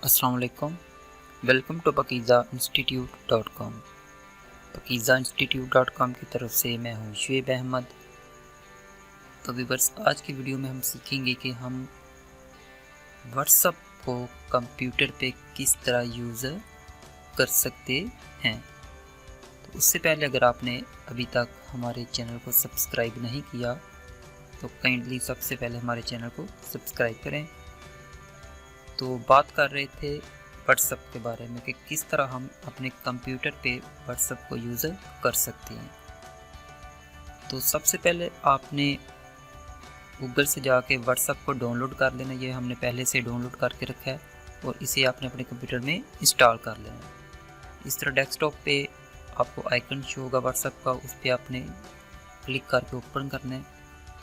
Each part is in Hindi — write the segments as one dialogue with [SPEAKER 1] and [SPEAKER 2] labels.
[SPEAKER 1] अस्सलाम वालेकुम। Welcome to pakizainstitute.com। pakizainstitute.com की तरफ से मैं हूँ शुएब अहमद। तो व्यूअर्स, आज की वीडियो में हम सीखेंगे कि हम व्हाट्सएप को कंप्यूटर पे किस तरह यूज़ कर सकते हैं। तो उससे पहले अगर आपने अभी तक हमारे चैनल को सब्सक्राइब नहीं किया तो काइंडली सबसे पहले हमारे चैनल को सब्सक्राइब करें। तो बात कर रहे थे व्हाट्सएप के बारे में कि किस तरह हम अपने कंप्यूटर पे व्हाट्सएप को यूज़ कर सकते हैं। तो सबसे पहले आपने गूगल से जाके व्हाट्सएप को डाउनलोड कर लेना। ये हमने पहले से डाउनलोड करके रखा है और इसे आपने अपने कंप्यूटर में इंस्टॉल कर लेना। इस तरह डेस्कटॉप पे आपको आइकन शो होगा व्हाट्सएप का, उस पर आपने क्लिक करके ओपन करना है।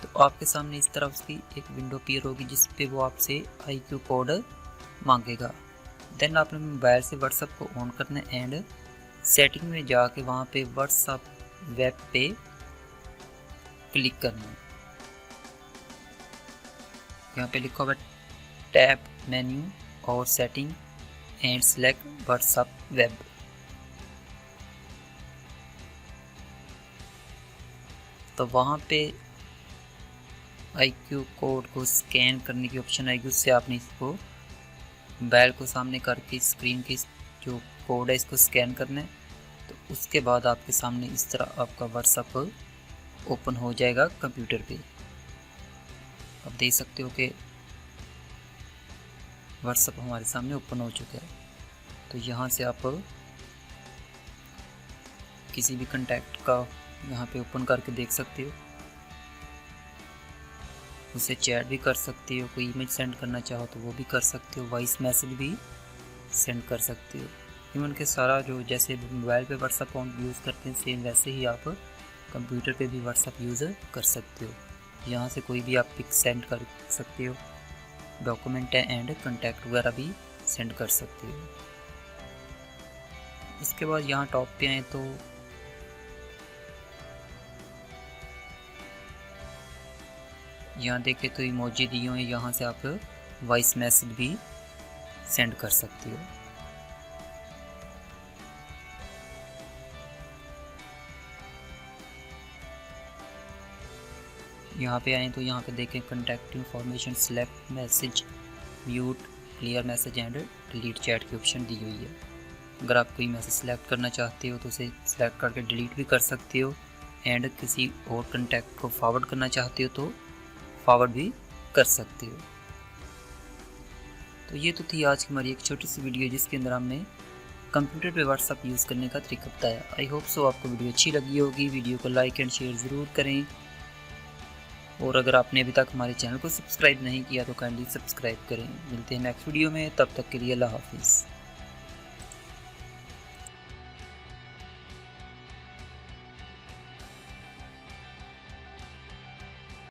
[SPEAKER 1] तो आपके सामने इस तरह उसकी एक विंडो अपीयर होगी जिस पे वो आपसे IQ कोड मांगेगा। देन आपने मोबाइल से व्हाट्सएप को ऑन करना है एंड सेटिंग में जाके वहाँ पे व्हाट्सएप वेब पे क्लिक करना है। यहाँ पे लिखा हुआ टैब मेन्यू और setting and select WhatsApp web. तो वहाँ पे IQ कोड को स्कैन करने की ऑप्शन आएगी, उससे आपने इसको मोबाइल को सामने करके स्क्रीन की जो कोड है इसको स्कैन करना है। तो उसके बाद आपके सामने इस तरह आपका व्हाट्सएप ओपन हो जाएगा कंप्यूटर पे। आप देख सकते हो कि व्हाट्सएप हमारे सामने ओपन हो चुका है। तो यहाँ से आप किसी भी कॉन्टैक्ट का यहाँ पे ओपन करके देख सकते हो, उसे चैट भी कर सकते हो, कोई इमेज सेंड करना चाहो तो वो भी कर सकते हो, वॉइस मैसेज भी सेंड कर सकते हो। इवन के सारा जो जैसे मोबाइल पे व्हाट्सएप यूज़ करते हैं सेम वैसे ही आप कंप्यूटर पे भी व्हाट्सएप यूज़ कर सकते हो। यहाँ से कोई भी आप पिक सेंड कर सकते हो, डॉक्यूमेंट है एंड कॉन्टैक्ट वगैरह भी सेंड कर सकते हो। इसके बाद यहाँ टॉप पे आए तो यहाँ देखें तो इमोजी दिए हुए हैं, यहाँ से आप वॉइस मैसेज भी सेंड कर सकते हो। यहाँ पे आए तो यहाँ पे देखें contact information, select message, mute, clear message and delete chat की ऑप्शन दी हुई है। अगर आप कोई मैसेज सेलेक्ट करना चाहते हो तो उसे सेलेक्ट करके डिलीट भी कर सकते हो एंड किसी और कॉन्टैक्ट को फॉरवर्ड करना चाहते हो तो फॉरवर्ड भी कर सकते हो। तो ये तो थी आज की हमारी एक छोटी सी वीडियो जिसके अंदर हमने कंप्यूटर पे व्हाट्सएप यूज़ करने का तरीका बताया। आई होप सो आपको वीडियो अच्छी लगी होगी। वीडियो को लाइक एंड शेयर ज़रूर करें और अगर आपने अभी तक हमारे चैनल को सब्सक्राइब नहीं किया तो काइंडली सब्सक्राइब करें। मिलते हैं नेक्स्ट वीडियो में, तब तक के लिए अल्लाह हाफिज़।